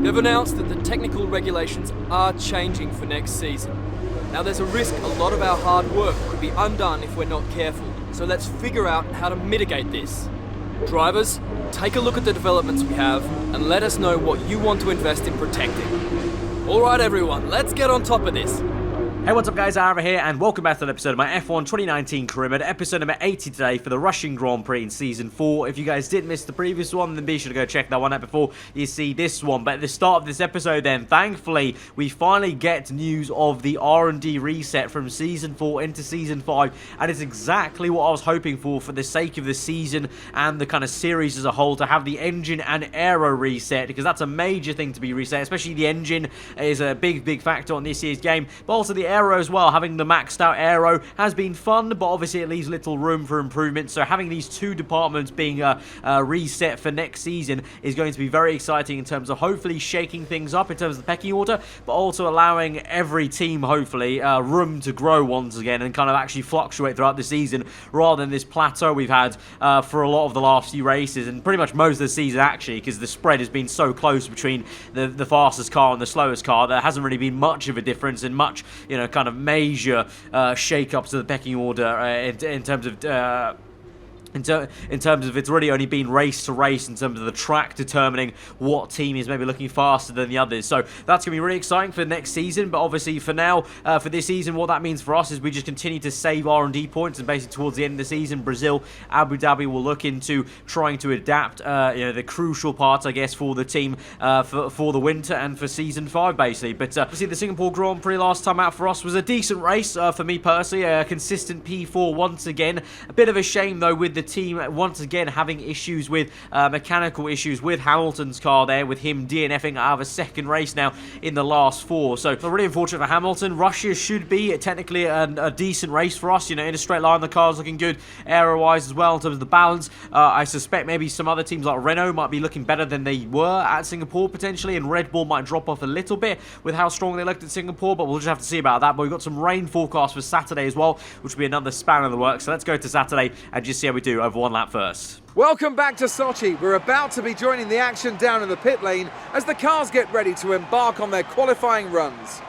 They've announced that the technical regulations are changing for next season. Now there's a risk a lot of our hard work could be undone if we're not careful, so let's figure out how to mitigate this. Drivers, take a look at the developments we have and let us know what you want to invest in protecting. Alright everyone, let's get on top of this. Hey, what's up guys, aarava here, and welcome back to an episode of my F1 2019 career mode, episode number 80 today for the Russian Grand Prix in Season 4. If you guys did miss the previous one, then be sure to go check that one out before you see this one. But at the start of this episode then, thankfully, we finally get news of the R&D reset from Season 4 into Season 5, and it's exactly what I was hoping for the sake of the season and the kind of series as a whole, to have the engine and aero reset, because that's a major thing to be reset, especially the engine is a big factor on this year's game, but also the aero as well. Having the maxed out aero has been fun, but obviously it leaves little room for improvement, so having these two departments being reset for next season is going to be very exciting in terms of hopefully shaking things up in terms of the pecking order, but also allowing every team hopefully room to grow once again and kind of actually fluctuate throughout the season, rather than this plateau we've had for a lot of the last few races and pretty much most of the season actually, because the spread has been so close between the fastest car and the slowest car. There hasn't really been much of a difference and much, kind of major shake-ups to the pecking order in terms of in terms of it's really only been race to race in terms of the track determining what team is maybe looking faster than the others. So that's going to be really exciting for next season, but obviously for now, for this season, what that means for us is we just continue to save R&D points, and basically towards the end of the season, Brazil, Abu Dhabi will look into trying to adapt the crucial parts, I guess, for the team for the winter and for Season 5, basically. But obviously the Singapore Grand Prix last time out for us was a decent race for me personally, a consistent P4 once again. A bit of a shame, though, with the team once again having issues with mechanical issues with Hamilton's car there, with him DNFing out of a second race now in the last four. So really unfortunate for Hamilton. Russia should be technically a decent race for us, in a straight line. The car's looking good aero-wise as well in terms of the balance. I suspect maybe some other teams like Renault might be looking better than they were at Singapore potentially, and Red Bull might drop off a little bit with how strong they looked at Singapore, but we'll just have to see about that. But we've got some rain forecast for Saturday as well, which will be another span in the works. So let's go to Saturday and just see how we do over one lap first. Welcome back to Sochi. We're about to be joining the action down in the pit lane as the cars get ready to embark on their qualifying runs.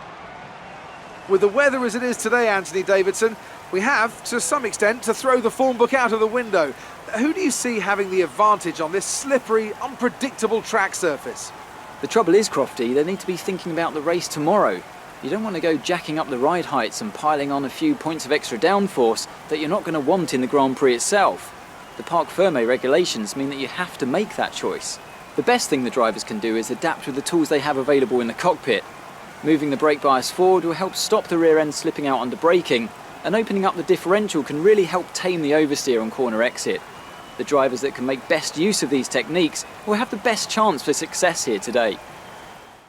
With the weather as it is today, Anthony Davidson, we have, to some extent, to throw the form book out of the window. Who do you see having the advantage on this slippery, unpredictable track surface? The trouble is, Crofty, they need to be thinking about the race tomorrow. You don't want to go jacking up the ride heights and piling on a few points of extra downforce that you're not going to want in the Grand Prix itself. The Parc Fermé regulations mean that you have to make that choice. The best thing the drivers can do is adapt with the tools they have available in the cockpit. Moving the brake bias forward will help stop the rear end slipping out under braking, and opening up the differential can really help tame the oversteer on corner exit. The drivers that can make best use of these techniques will have the best chance for success here today.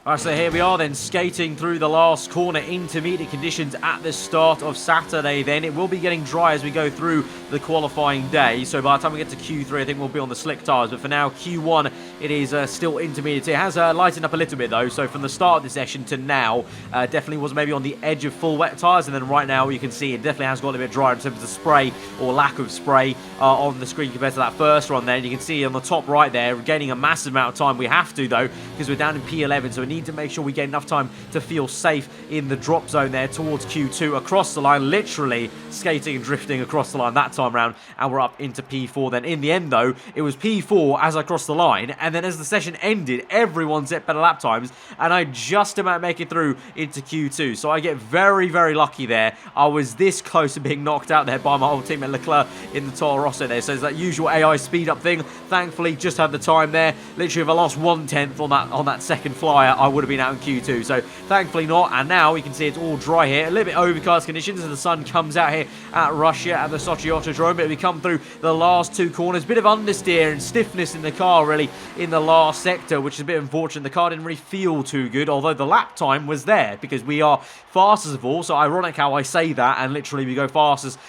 Alright, so here we are then, skating through the last corner, intermediate conditions at the start of Saturday then. It will be getting dry as we go through the qualifying day, so by the time we get to Q3 I think we'll be on the slick tyres, but for now Q1 it is still intermediate. It has lightened up a little bit though, so from the start of the session to now definitely was maybe on the edge of full wet tyres, and then right now you can see it definitely has got a bit drier in terms of the spray or lack of spray on the screen compared to that first run there. And you can see on the top right there, we're gaining a massive amount of time. We have to though, because we're down in P11, so we need to make sure we get enough time to feel safe in the drop zone there towards Q2, across the line, literally skating and drifting across the line that time round, and we're up into P4 then. In the end though, it was P4 as I crossed the line, and then as the session ended, everyone set better lap times, and I just about make it through into Q2, so I get very lucky there. I was this close to being knocked out there by my old teammate Leclerc in the Toro Rosso there, so it's that usual AI speed up thing. Thankfully just had the time there. Literally if I lost 1/10 on that second flyer, I would have been out in Q2, so thankfully not. And now we can see it's all dry here, a little bit overcast conditions as the sun comes out here at Russia at the Sochi Autodrome, but we come through the last two corners. Bit of understeer and stiffness in the car really in the last sector, which is a bit unfortunate. The car didn't really feel too good, although the lap time was there because we are fastest of all, so ironic how I say that, and literally we go fastest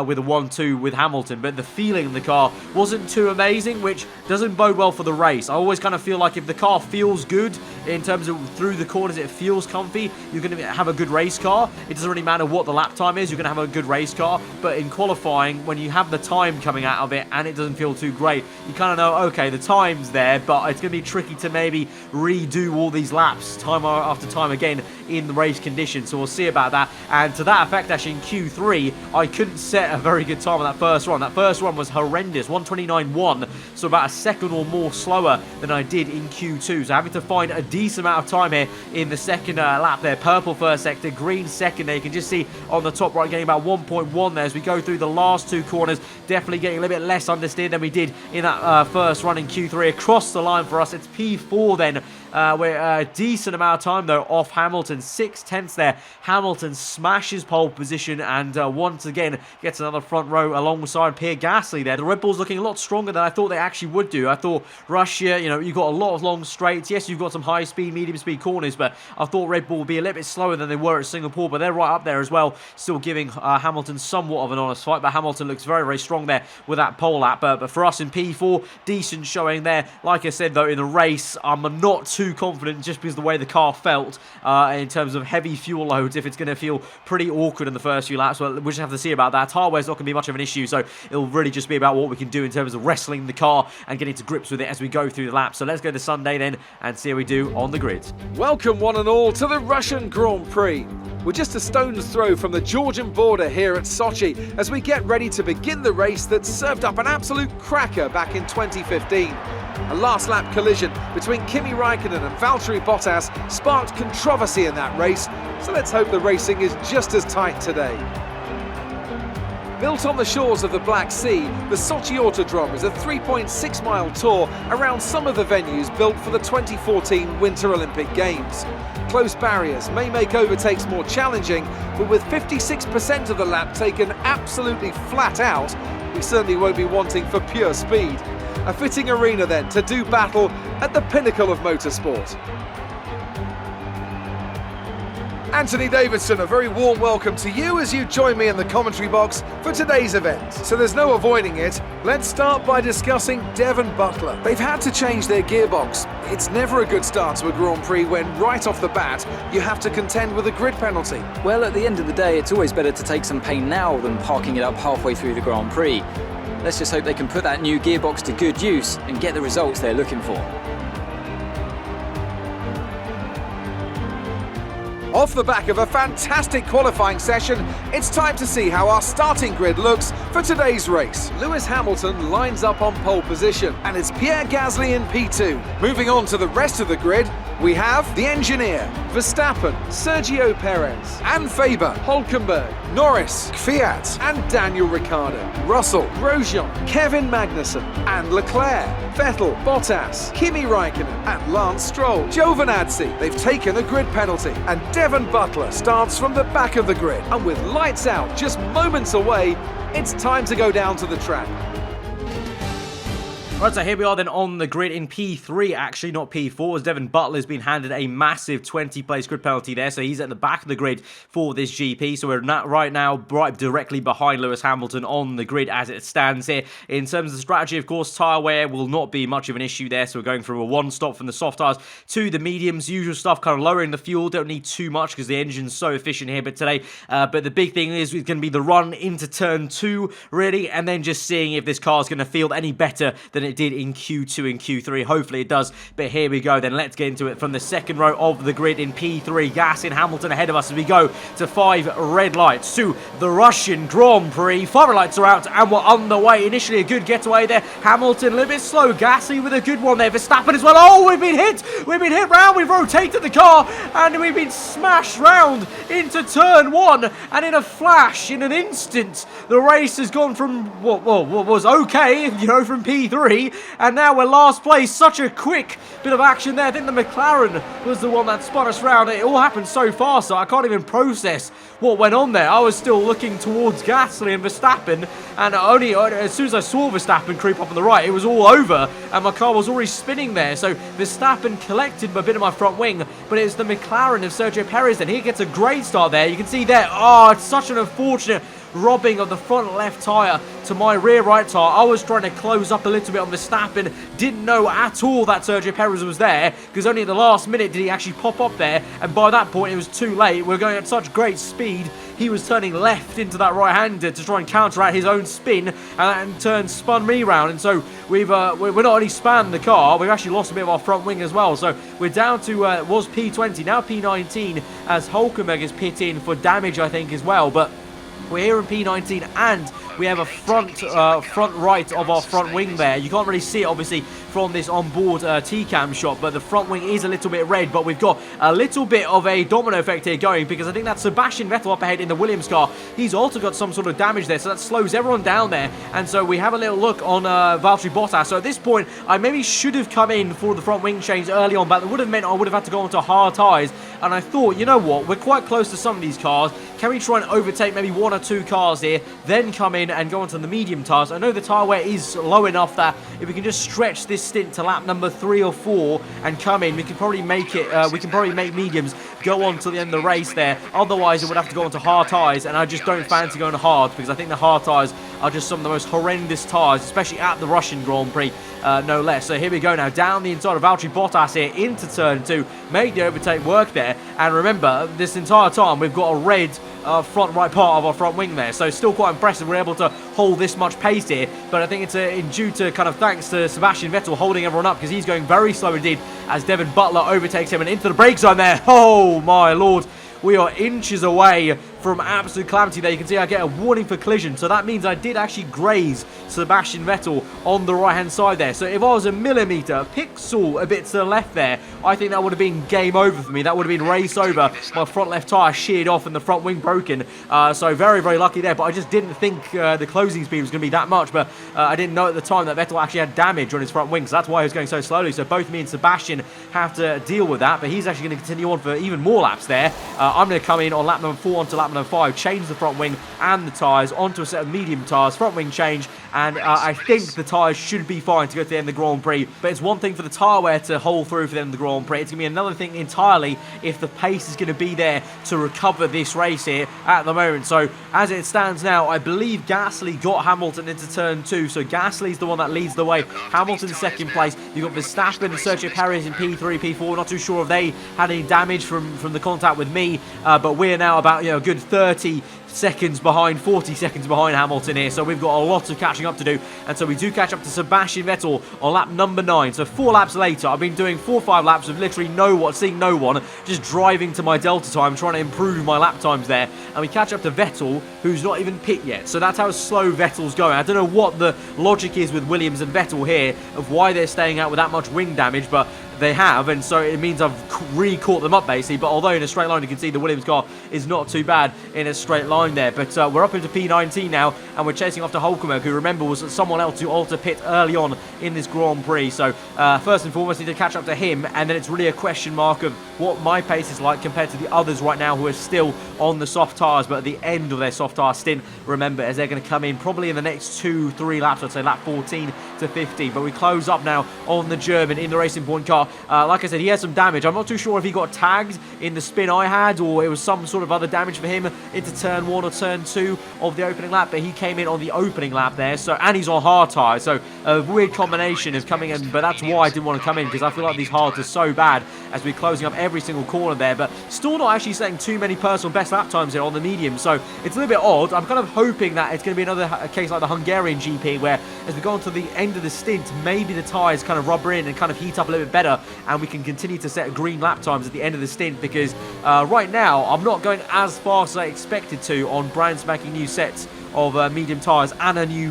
with a 1-2 with Hamilton, but the feeling in the car wasn't too amazing, which doesn't bode well for the race. I always kind of feel like if the car feels good, in terms of through the corners, it feels comfy. You're going to have a good race car. It doesn't really matter what the lap time is. You're going to have a good race car. But in qualifying, when you have the time coming out of it and it doesn't feel too great, you kind of know, okay, the time's there, but it's going to be tricky to maybe redo all these laps time after time again in the race conditions. So we'll see about that. And to that effect, actually, in Q3, I couldn't set a very good time on that first run. That first run was horrendous, 1:29.1, so about a second or more slower than I did in Q2. So having to find a decent amount of time here in the second lap there. Purple first sector, green second there. You can just see on the top right getting about 1.1 there as we go through the last two corners. Definitely getting a little bit less understeer than we did in that first run in Q3. Across the line for us, it's P4 then. We're a decent amount of time though off Hamilton, 6/10 there. Hamilton smashes pole position and once again gets another front row alongside Pierre Gasly there. The Red Bull's looking a lot stronger than I thought they actually would do. I thought Russia, you know, you've got a lot of long straights. Yes, you've got some high speed, medium speed corners, but I thought Red Bull would be a little bit slower than they were at Singapore, but they're right up there as well, still giving Hamilton somewhat of an honest fight. But Hamilton looks very, very strong there with that pole lap. But for us in P4, decent showing there. Like I said though, in the race, I'm not too confident just because of the way the car felt in terms of heavy fuel loads. If it's going to feel pretty awkward in the first few laps, well, we'll just have to see about that. Hardware's not going to be much of an issue, so it'll really just be about what we can do in terms of wrestling the car and getting to grips with it as we go through the laps. So let's go to Sunday then and see how we do on the grid. Welcome one and all to the Russian Grand Prix. We're just a stone's throw from the Georgian border here at Sochi as we get ready to begin the race that served up an absolute cracker back in 2015. A last lap collision between Kimi Raikkonen and Valtteri Bottas sparked controversy in that race, so let's hope the racing is just as tight today. Built on the shores of the Black Sea, the Sochi Autodrome is a 3.6-mile tour around some of the venues built for the 2014 Winter Olympic Games. Close barriers may make overtakes more challenging, but with 56% of the lap taken absolutely flat out, we certainly won't be wanting for pure speed. A fitting arena then to do battle at the pinnacle of motorsport. Anthony Davidson, a very warm welcome to you as you join me in the commentary box for today's event. So there's no avoiding it. Let's start by discussing Devon Butler. They've had to change their gearbox. It's never a good start to a Grand Prix when right off the bat you have to contend with a grid penalty. Well, at the end of the day, it's always better to take some pain now than parking it up halfway through the Grand Prix. Let's just hope they can put that new gearbox to good use and get the results they're looking for. Off the back of a fantastic qualifying session, it's time to see how our starting grid looks for today's race. Lewis Hamilton lines up on pole position, and it's Pierre Gasly in P2. Moving on to the rest of the grid, we have the engineer, Verstappen, Sergio Perez, and Faber, Hülkenberg, Norris, Fiat, and Daniel Ricciardo, Russell, Grosjean, Kevin Magnussen, and Leclerc, Vettel, Bottas, Kimi Raikkonen, and Lance Stroll. Giovinazzi, they've taken a grid penalty, and Devon Butler starts from the back of the grid. And with lights out just moments away, it's time to go down to the track. Right, so here we are then on the grid in P3, actually, not P4, as Devon Butler's been handed a massive 20-place grid penalty there, so he's at the back of the grid for this GP, so we're not right now right directly behind Lewis Hamilton on the grid as it stands here. In terms of the strategy, of course, tyre wear will not be much of an issue there, so we're going from a one-stop from the soft tyres to the mediums, usual stuff, kind of lowering the fuel, don't need too much because the engine's so efficient here, but today, but the big thing is it's going to be the run into turn 2, really, and then just seeing if this car's going to feel any better than it did in Q2 and Q3. Hopefully it does, but here we go then. Let's get into it from the second row of the grid in P3. Gasly and Hamilton ahead of us as we go to 5 red lights to the Russian Grand Prix. 5 red lights are out and we're on the way. Initially a good getaway there. Hamilton a little bit slow. Gasly with a good one there. Verstappen as well. Oh, we've been hit. We've been hit round. We've rotated the car and we've been smashed round into turn 1, and in a flash, in an instant, the race has gone from what was okay, you know, from P3, and now we're last place. Such a quick bit of action there. I think the McLaren was the one that spun us round. It all happened so fast, so I can't even process what went on there. I was still looking towards Gasly and Verstappen, and only as soon as I saw Verstappen creep up on the right, it was all over, and my car was already spinning there. So Verstappen collected a bit of my front wing, but it's the McLaren of Sergio Perez, and he gets a great start there. You can see there, oh, it's such an unfortunate robbing of the front left tyre to my rear right tyre. I was trying to close up a little bit on Verstappen, didn't know at all that Sergio Perez was there, because only at the last minute did he actually pop up there, and by that point it was too late. We're going at such great speed, he was turning left into that right-hander to try and counteract his own spin, and spun me round, and so we're not only spanned the car, we've actually lost a bit of our front wing as well. So we're down to, was P20, now P19, as Hulkenberg is pit in for damage, I think, as well. But we're here in P19, and we have a front right of our front wing there. You can't really see it, obviously, from this onboard T-cam shot, but the front wing is a little bit red. But we've got a little bit of a domino effect here going, because I think that's Sebastian Vettel up ahead in the Williams car. He's also got some sort of damage there, so that slows everyone down there. And so we have a little look on Valtteri Bottas. So at this point, I maybe should have come in for the front wing change early on, but it would have meant I would have had to go onto hard tyres. And I thought, you know what, we're quite close to some of these cars. Can we try and overtake maybe one or two cars here, then come in and go onto the medium tyres? I know the tyre wear is low enough that if we can just stretch this stint to lap number 3 or 4 and come in, we can probably make it. We can probably make mediums go on to the end of the race there. Otherwise, it would have to go onto hard tyres, and I just don't fancy going to hard, because I think the hard tyres are just some of the most horrendous tyres, especially at the Russian Grand Prix, no less. So here we go now, down the inside of Valtteri Bottas here into turn 2, make the overtake work there. And remember, this entire time we've got a red front right part of our front wing there, so still quite impressive we're able to hold this much pace here. But I think it's in due to kind of thanks to Sebastian Vettel holding everyone up, because he's going very slow indeed as Devin Butler overtakes him and into the brake zone there. Oh my lord, we are inches away from absolute calamity there. You can see I get a warning for collision, so that means I did actually graze Sebastian Vettel on the right hand side there. So if I was a millimetre, a pixel a bit to the left there, I think that would have been game over for me. That would have been race over. My front left tyre sheared off and the front wing broken, so very, very lucky there. But I just didn't think the closing speed was going to be that much, but I didn't know at the time that Vettel actually had damage on his front wing, so that's why he was going so slowly. So both me and Sebastian have to deal with that, but he's actually going to continue on for even more laps there. I'm going to come in on lap number 4 onto lap number 5, change the front wing and the tyres onto a set of medium tyres, front wing change, and I think the tyres should be fine to go to the end of the Grand Prix. But it's one thing for the tyre wear to hold through for the end of the Grand Prix. It's going to be another thing entirely if the pace is going to be there to recover this race here at the moment. So as it stands now, I believe Gasly got Hamilton into turn 2. So Gasly's the one that leads the way. Hamilton second place. You've got Verstappen and Sergio Perez in P3, P4. Not too sure if they had any damage from the contact with me, but we're now about a good 30 seconds behind, 40 seconds behind Hamilton here, so we've got a lot of catching up to do. And so we do catch up to Sebastian Vettel on lap number 9. So 4 laps later, I've been doing 4 or 5 laps of literally seeing no one, just driving to my delta time, trying to improve my lap times there. And we catch up to Vettel, who's not even pit yet. So that's how slow Vettel's going. I don't know what the logic is with Williams and Vettel here of why they're staying out with that much wing damage, but they have, and so it means I've re-caught them up basically. But although in a straight line you can see the Williams car is not too bad in a straight line there. But we're up into P19 now, and we're chasing after Hulkenberg, who remember was someone else who altered pit early on in this Grand Prix. So first and foremost, need to catch up to him, and then it's really a question mark of what my pace is like compared to the others right now who are still on the soft tyres, but at the end of their soft tyre stint, remember, as they're going to come in probably in the next 2-3 laps, I'd say lap 14 to 15. But we close up now on the German in the Racing Point car. Like I said, he has some damage. I'm not too sure if he got tagged in the spin I had, or it was some sort of other damage for him into turn 1 or turn 2 of the opening lap, but he came in on the opening lap there, so, and he's on hard tyres, so a weird combination of coming in. But that's why I didn't want to come in, because I feel like these hards are so bad as we're closing up every single corner there. But still not actually setting too many personal best lap times here on the medium, so it's a little bit odd. I'm kind of hoping that it's going to be another case like the Hungarian GP, where as we go on to the end of the stint, maybe the tyres kind of rubber in and kind of heat up a little bit better, and we can continue to set green lap times at the end of the stint. Because right now I'm not going as fast as I expected to on brand spanking new sets of medium tyres and a new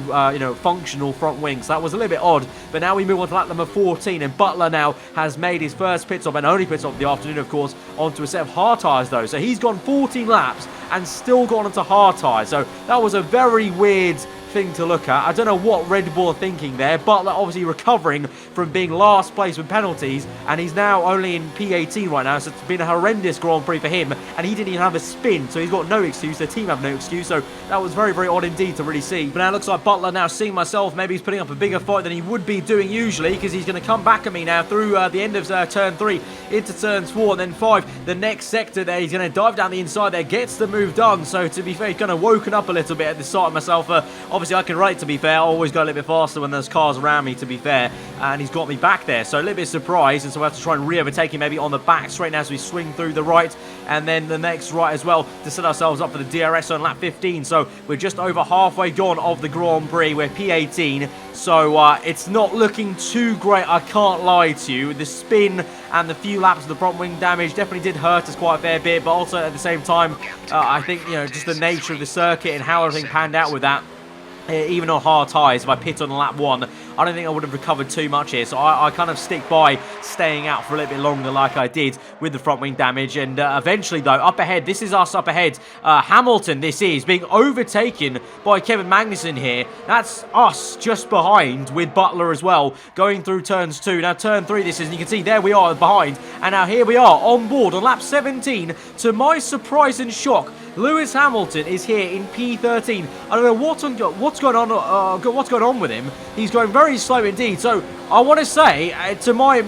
functional front wing, so that was a little bit odd. But now we move on to lap number 14, and Butler now has made his first pit stop, and only pit stop of the afternoon, of course, onto a set of hard tyres though. So he's gone 14 laps and still gone onto hard tyres, so that was a very weird thing to look at. I don't know what Red Bull are thinking there. Butler obviously recovering from being last place with penalties, and he's now only in P18 right now, so it's been a horrendous Grand Prix for him, and he didn't even have a spin, so he's got no excuse. The team have no excuse, so that was very, very odd indeed to really see. But now it looks like Butler now seeing myself, maybe he's putting up a bigger fight than he would be doing usually, because he's going to come back at me now through the end of turn 3 into turns 4 and then 5. The next sector there, he's going to dive down the inside there, gets the move done. So to be fair, he's kind of woken up a little bit at the start of myself. Obviously I can rate, to be fair. I always go a little bit faster when there's cars around me, to be fair, and he's got me back there, so a little bit surprised, and so I have to try and re-overtake him maybe on the back straight now as we swing through the right, and then the next right as well to set ourselves up for the DRS on lap 15. So we're just over halfway gone of the Grand Prix. We're P18, so it's not looking too great, I can't lie to you. The spin and the few laps of the front wing damage definitely did hurt us quite a fair bit, but also at the same time, I think, you know, just the nature of the circuit and how everything panned out with that. Even on hard tyres, if I pit on lap 1, I don't think I would have recovered too much here. So I kind of stick by staying out for a little bit longer like I did with the front wing damage. And eventually, though, up ahead, this is us up ahead. Hamilton, this is, being overtaken by Kevin Magnussen here. That's us just behind with Butler as well, going through turns 2. Now, turn 3 this is, and you can see there we are behind. And now here we are on board on lap 17. To my surprise and shock, Lewis Hamilton is here in P13. I don't know what's going on with him. He's going very slow indeed. So I want to say, to my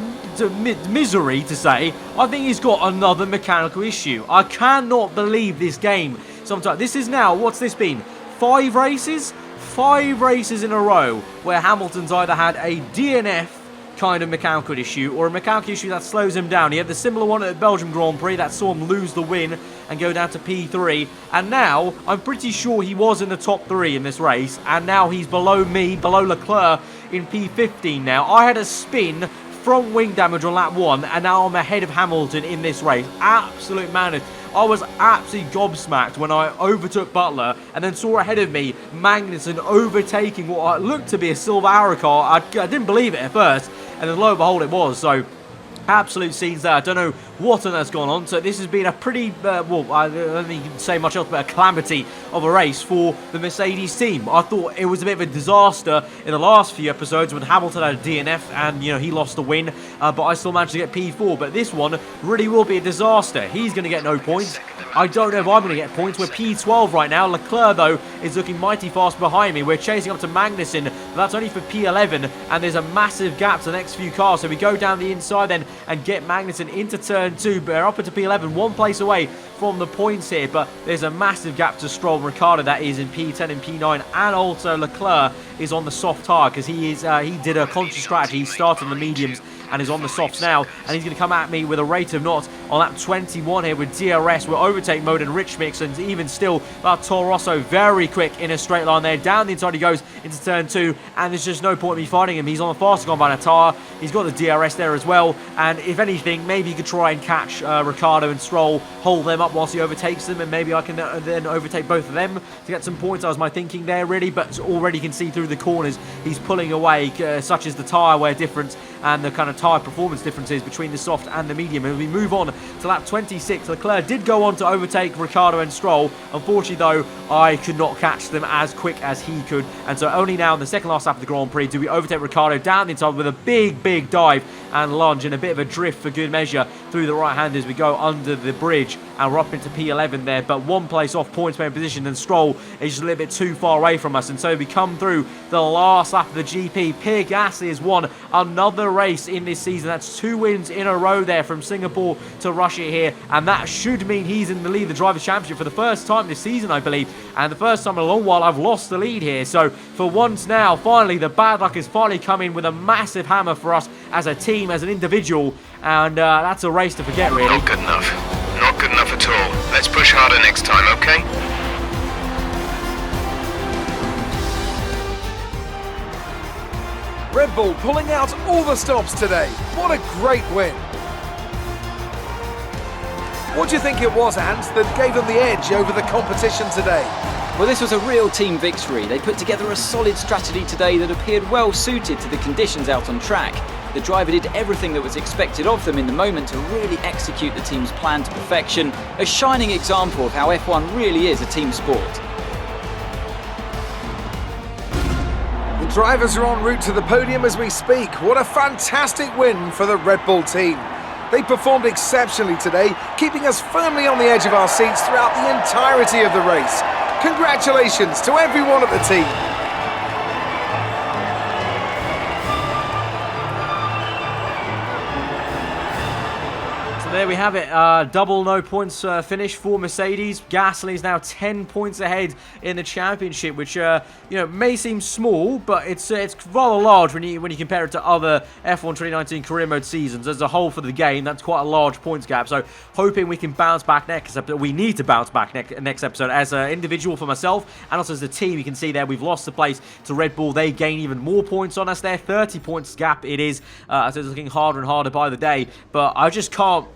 misery to say, I think he's got another mechanical issue. I cannot believe this game. Sometimes this is now, what's this been? 5 races? 5 races in a row where Hamilton's either had a DNF kind of mechanical issue or a mechanical issue that slows him down. He had the similar one at the Belgium Grand Prix that saw him lose the win and go down to P3, and now I'm pretty sure he was in the top 3 in this race, and now he's below me, below Leclerc in P15 now. I had a spin front wing damage on lap 1, and now I'm ahead of Hamilton in this race. Absolute madness. I was absolutely gobsmacked when I overtook Butler and then saw ahead of me Magnussen overtaking what looked to be a silver arrow car. I didn't believe it at first, and then lo and behold it was. So absolute scenes there. I don't know what on earth's gone on. So this has been a pretty, well, I don't think you can say much else but a calamity of a race for the Mercedes team. I thought it was a bit of a disaster in the last few episodes when Hamilton had a DNF and, you know, he lost the win, but I still managed to get P4. But this one really will be a disaster. He's going to get no points. I don't know if I'm going to get points. We're P12 right now. Leclerc, though, is looking mighty fast behind me. We're chasing up to Magnussen, but that's only for P11, and there's a massive gap to the next few cars. So we go down the inside then and get Magnussen into turn 2, but we're up into P11, 1 place away from the points here, but there's a massive gap to Stroll and Ricciardo that is in P10 and P9, and also Leclerc is on the soft tyre because he did a conscious strategy. He started on the mediums and is on the softs now, and he's going to come at me with a rate of knots on lap 21 here with DRS. We're overtake mode and rich mix, and even still, Toro Rosso very quick in a straight line there. Down the inside he goes into turn 2, and there's just no point in me fighting him. He's on the faster car by a tyre. He's got the DRS there as well, and if anything, maybe he could try and catch Ricciardo and Stroll, hold them up whilst he overtakes them, and maybe I can then overtake both of them to get some points. That was my thinking there, really, but already can see through the corners he's pulling away, such as the tyre wear difference and the kind of tyre performance differences between the soft and the medium. And we move on to lap 26. Leclerc did go on to overtake Ricciardo and Stroll. Unfortunately, though, I could not catch them as quick as he could, and so only now in the second last lap of the Grand Prix do we overtake Ricciardo down the inside with a big dive and lunge and a bit of a drift for good measure through the right hand as we go under the bridge, and we're up into P11 there, but 1 place off points main position, and Stroll is just a little bit too far away from us, and so we come through the last lap of the GP. Pierre Gasly has won another race in this season. That's 2 wins in a row there from Singapore to Russia here, and that should mean he's in the lead of the Drivers' Championship for the first time this season, I believe, and the first time in a long while I've lost the lead here. So for once now, finally, the bad luck is finally coming with a massive hammer for us as a team, as an individual, and that's a race to forget, really. Not good enough. Not good enough at all. Let's push harder next time, okay? Red Bull pulling out all the stops today. What a great win. What do you think it was, Ant, that gave them the edge over the competition today? Well, this was a real team victory. They put together a solid strategy today that appeared well suited to the conditions out on track. The driver did everything that was expected of them in the moment to really execute the team's plan to perfection. A shining example of how F1 really is a team sport. Drivers are en route to the podium as we speak. What a fantastic win for the Red Bull team. They performed exceptionally today, keeping us firmly on the edge of our seats throughout the entirety of the race. Congratulations to everyone at the team. There we have it, double no points finish for Mercedes. Gasly is now 10 points ahead in the championship, which may seem small, but it's rather large when you compare it to other F1 2019 career mode seasons as a whole for the game. That's quite a large points gap. So hoping we can bounce back next episode. We need to bounce back next episode as an individual for myself and also as a team. You can see there we've lost the place to Red Bull. They gain even more points on us there. 30 points gap it is. So it's looking harder and harder by the day. But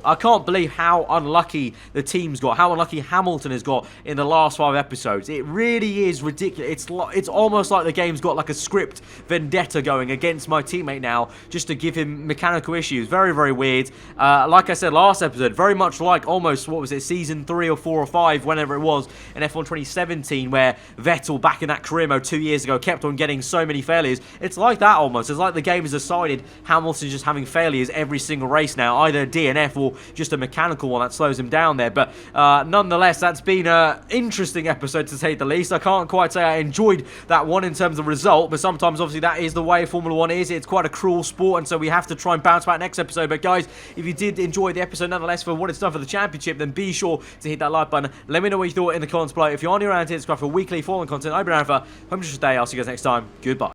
I can't believe how unlucky the team's got, how unlucky Hamilton has got in the last 5 episodes. It really is ridiculous. It's almost like the game's got like a script vendetta going against my teammate now, just to give him mechanical issues. Very, very weird. Like I said last episode, very much like almost, what was it, season 3 or 4 or 5, whenever it was, in F1 2017, where Vettel, back in that career mode 2 years ago, kept on getting so many failures. It's like that almost. It's like the game has decided Hamilton's just having failures every single race now, either a DNF or just a mechanical one that slows him down there. But nonetheless, that's been an interesting episode to say the least. I can't quite say I enjoyed that one in terms of result, but sometimes obviously that is the way Formula 1 is. It's quite a cruel sport, and so we have to try and bounce back next episode. But guys, if you did enjoy the episode nonetheless for what it's done for the championship, then be sure to hit that like button. Let me know what you thought in the comments below. If you're new around here, subscribe for weekly Formula content. I've been around for 100 day. I'll see you guys next time. Goodbye.